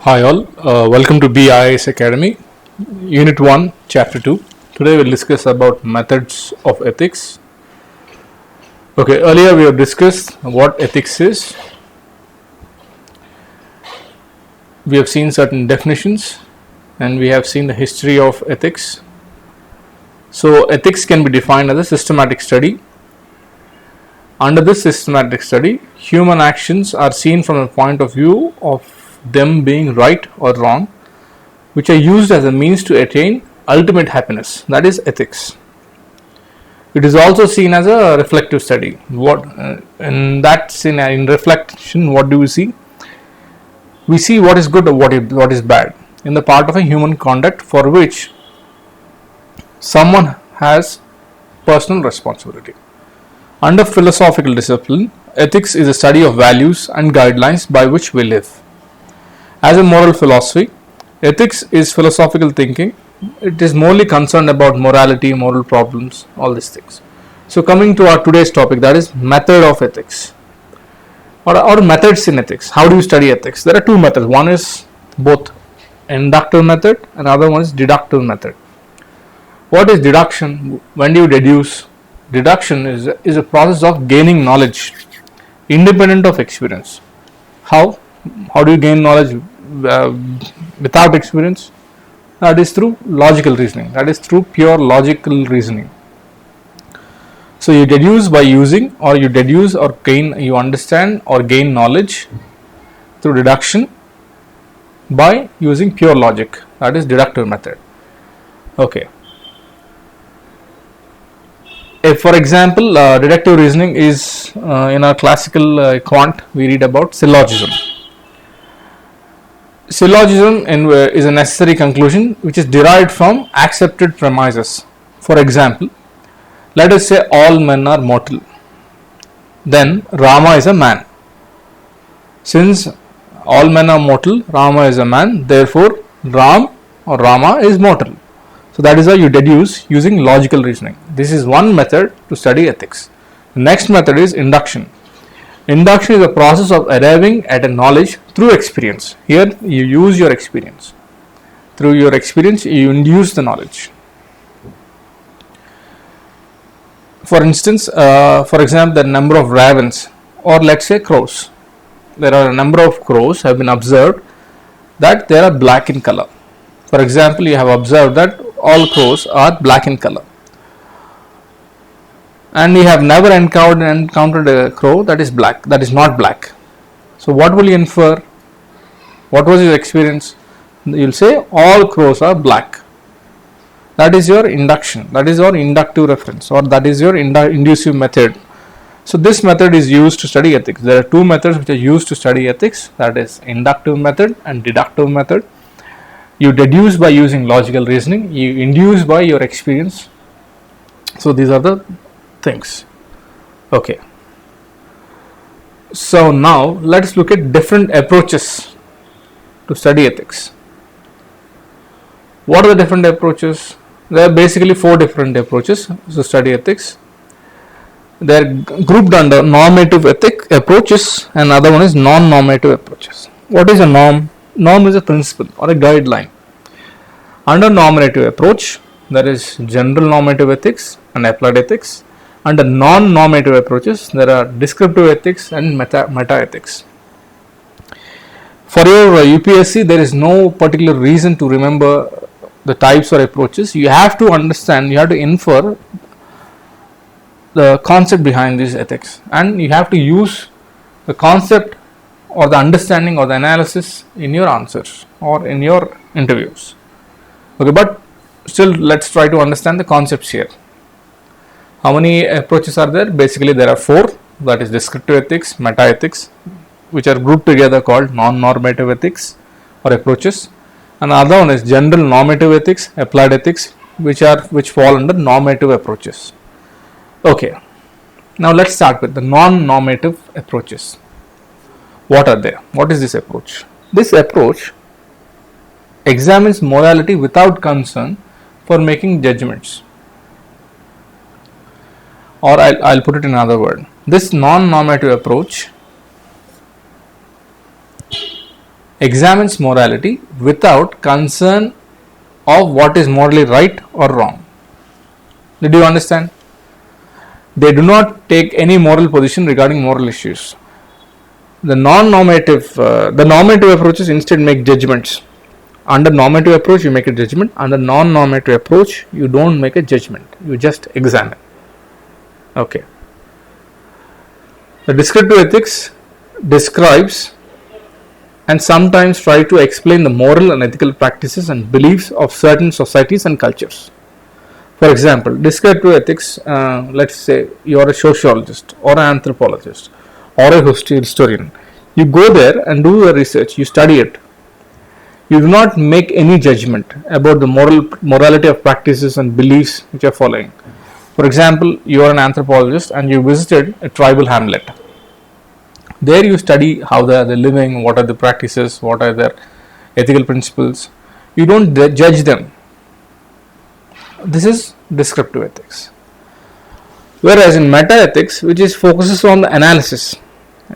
Hi all, welcome to BIS Academy, Unit 1, Chapter 2. Today we'll discuss about methods of ethics. Okay, earlier we have discussed what ethics is. We have seen certain definitions and we have seen the history of ethics. So ethics can be defined as a systematic study. Under this systematic study, human actions are seen from a point of view of them being right or wrong, which are used as a means to attain ultimate happiness. That is ethics. It is also seen as a reflective study. In reflection, what do we see? We see what is good or what is bad in the part of a human conduct for which someone has personal responsibility. Under philosophical discipline, ethics is a study of values and guidelines by which we live. As a moral philosophy, ethics is philosophical thinking. It is morely concerned about morality, moral problems, all these things. So coming to our today's topic, that is method of ethics or methods in ethics. How do you study ethics? There are two methods. One is both inductive method and other one is deductive method. What is deduction? When do you deduce? Deduction is a process of gaining knowledge independent of experience. How do you gain knowledge without experience? That is through logical reasoning. That is through pure logical reasoning. So you deduce by using, or you deduce or you understand or gain knowledge through deduction by using pure logic. That is deductive method. Okay. If, for example, deductive reasoning is in our classical quant, we read about syllogism. Syllogism is a necessary conclusion which is derived from accepted premises. For example, let us say all men are mortal. Then Rama is a man. Since all men are mortal, Rama is a man, therefore Ram or Rama is mortal. So that is how you deduce using logical reasoning. This is one method to study ethics. The next method is induction. Induction is a process of arriving at a knowledge through experience. Here you use your experience. Through your experience you induce the knowledge. For instance, for example, the number of ravens, or let's say crows. There are a number of crows have been observed that they are black in color. For example, you have observed that all crows are black in color. And you have never encountered a crow that is black, that is not black. So what will you infer? What was your experience? You will say all crows are black. That is your induction. That is your inductive reference, or that is your inducive method. So this method is used to study ethics. There are two methods which are used to study ethics. That is inductive method and deductive method. You deduce by using logical reasoning. You induce by your experience. So these are the things. Okay. So now let's look at different approaches to study ethics. What are the different approaches? There are basically four different approaches to study ethics. They are grouped under normative ethic approaches, and other one is non-normative approaches. What is a norm? Norm is a principle or a guideline. Under normative approach, there is general normative ethics and applied ethics. Under non-normative approaches, there are descriptive ethics and meta-ethics. For your UPSC, there is no particular reason to remember the types or approaches. You have to understand, you have to infer the concept behind these ethics, and you have to use the concept or the understanding or the analysis in your answers or in your interviews. Okay, but still let's try to understand the concepts here. How many approaches are there? Basically there are four, that is descriptive ethics, meta-ethics, which are grouped together called non-normative ethics or approaches. And another one is general normative ethics, applied ethics, which fall under normative approaches. Okay, now let's start with the non-normative approaches. What are they? What is this approach? This approach examines morality without concern for making judgments. Or I'll put it in another word. This non-normative approach examines morality without concern of what is morally right or wrong. Did you understand? They do not take any moral position regarding moral issues. The normative approaches instead make judgments. Under normative approach, you make a judgment. Under non-normative approach, you don't make a judgment. You just examine. Okay. The descriptive ethics describes and sometimes try to explain the moral and ethical practices and beliefs of certain societies and cultures. For example, descriptive ethics, let's say you are a sociologist or an anthropologist or a historian. You go there and do your research, you study it. You do not make any judgment about the morality of practices and beliefs which are following. For example, you are an anthropologist and you visited a tribal hamlet. There you study how they are living, what are the practices, what are their ethical principles. You don't judge them. This is descriptive ethics. Whereas in meta ethics, which is focuses on the analysis,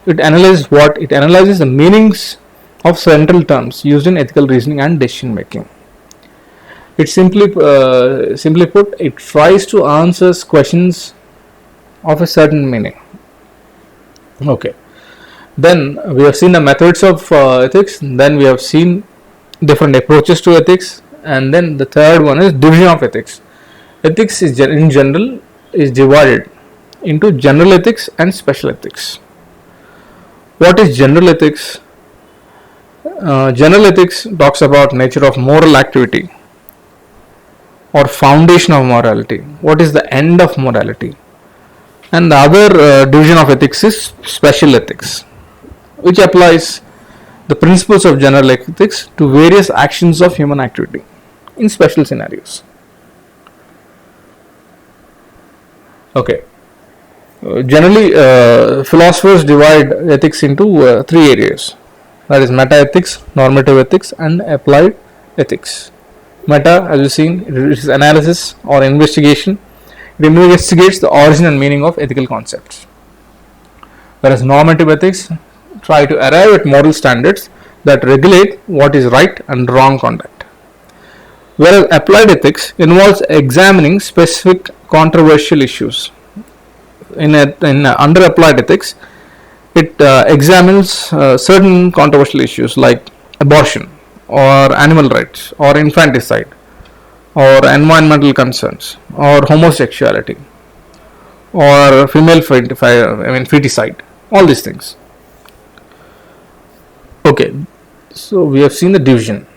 it analyzes what? It analyzes the meanings of central terms used in ethical reasoning and decision making. It simply put, it tries to answer questions of a certain meaning. Okay. Then we have seen the methods of ethics. Then we have seen different approaches to ethics, and then the third one is division of ethics. Ethics is in general is divided into general ethics and special ethics. What is general ethics? General ethics talks about nature of moral activity or foundation of morality. What is the end of morality? And the other division of ethics is special ethics, which applies the principles of general ethics to various actions of human activity in special scenarios. Okay. Generally, philosophers divide ethics into three areas. That is meta-ethics, normative ethics, and applied ethics. Meta, as you've seen, it is analysis or investigation. It investigates the origin and meaning of ethical concepts. Whereas normative ethics try to arrive at moral standards that regulate what is right and wrong conduct. Whereas applied ethics involves examining specific controversial issues. Under applied ethics, it examines certain controversial issues like abortion or animal rights or infanticide or environmental concerns or homosexuality or female feticide, all these things. Okay, so we have seen the division.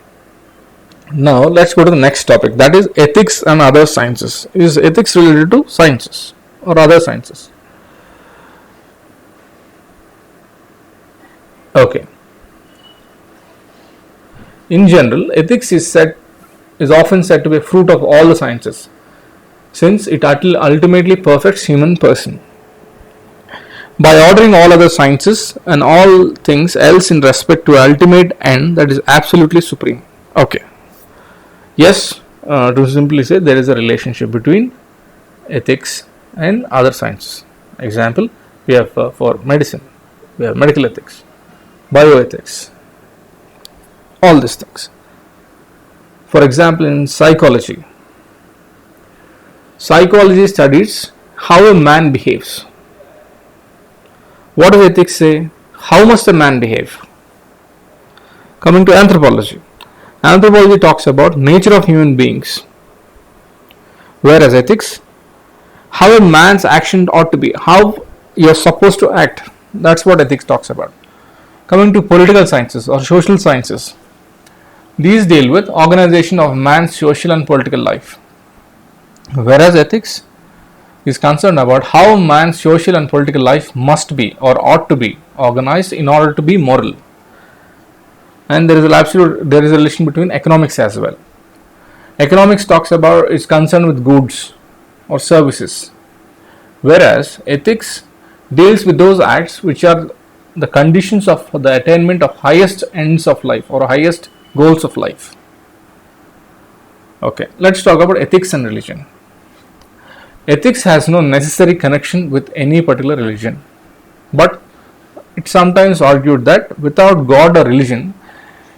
Now let's go to the next topic, that is ethics and other sciences. Is ethics related to sciences or other sciences? Okay. In general, ethics is often said to be a fruit of all the sciences, since it ultimately perfects human person. By ordering all other sciences and all things else in respect to ultimate end that is absolutely supreme. Okay. Yes, to simply say, there is a relationship between ethics and other sciences. Example, we have for medicine, we have medical ethics, bioethics, all these things. For example, in psychology studies how a man behaves. What does ethics say? How must a man behave? Coming to anthropology talks about nature of human beings, whereas ethics, how a man's action ought to be, how you're supposed to act. That's what ethics talks about. Coming to political sciences or social sciences, these deal with organization of man's social and political life, whereas ethics is concerned about how man's social and political life must be or ought to be organized in order to be moral. And there is a relation between economics as well. Economics is concerned with goods or services, whereas ethics deals with those acts which are the conditions of the attainment of highest ends of life or highest goals of life. Okay, let's talk about ethics and religion. Ethics has no necessary connection with any particular religion, but it's sometimes argued that without God or religion,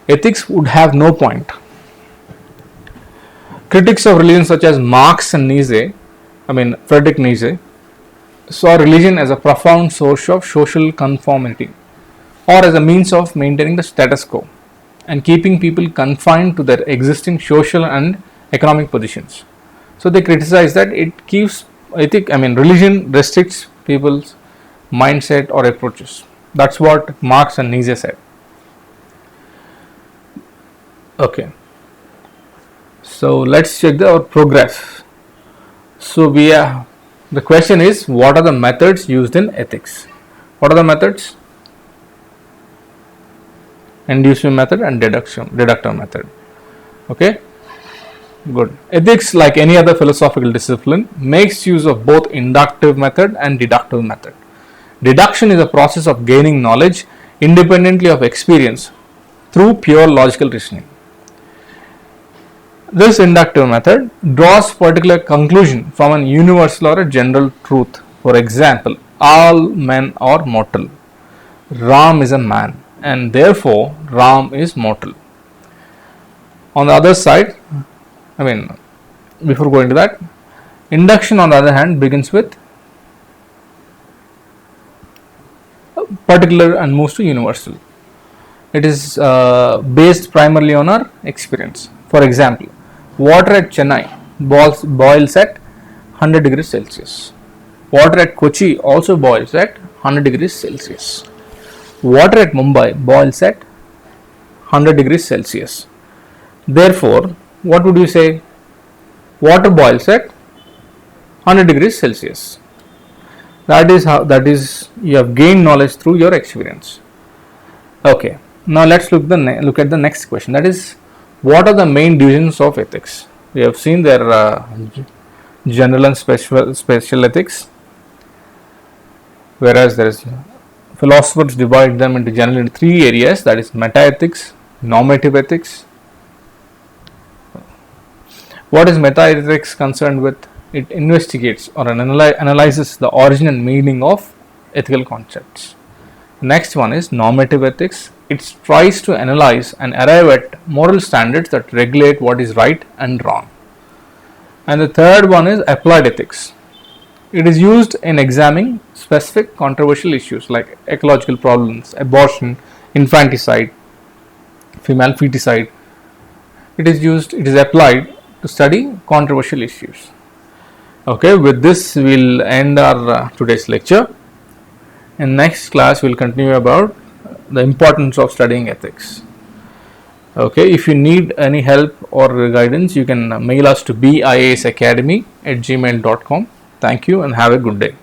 ethics would have no point. Critics of religion such as Marx and Friedrich Nietzsche, saw religion as a profound source of social conformity or as a means of maintaining the status quo and keeping people confined to their existing social and economic positions. So they criticize that it keeps religion restricts people's mindset or approaches. That's what Marx and Nietzsche said. Okay. So let's check our progress. So the question is, what are the methods used in ethics? What are the methods? Inductive method and deductive method. Okay, good. Ethics, like any other philosophical discipline, makes use of both inductive method and deductive method. Deduction is a process of gaining knowledge independently of experience through pure logical reasoning. This inductive method draws particular conclusion from a universal or a general truth. For example, all men are mortal. Ram is a man, and therefore Ram is mortal. On the other side, before going to that, induction on the other hand begins with particular and moves to universal. It is based primarily on our experience. For example, water at Chennai boils at 100 degrees Celsius. Water at Kochi also boils at 100 degrees Celsius. Water at Mumbai boils at 100 degrees Celsius. Therefore, what would you say? Water boils at 100 degrees Celsius. That is you have gained knowledge through your experience. Okay. Now let's look at the next question. That is, what are the main divisions of ethics? We have seen their general and special ethics, whereas there is philosophers divide them into generally into three areas, that is metaethics, normative ethics. What is metaethics concerned with? It investigates or analyzes the origin and meaning of ethical concepts. Next one is normative ethics. It tries to analyze and arrive at moral standards that regulate what is right and wrong. And the third one is applied ethics. It is used in examining specific controversial issues like ecological problems, abortion, infanticide, female feticide. It is applied to study controversial issues. Okay, with this we'll end our today's lecture. In next class we'll continue about the importance of studying ethics. Okay, if you need any help or guidance, you can mail us to biasacademy@gmail.com. Thank you and have a good day.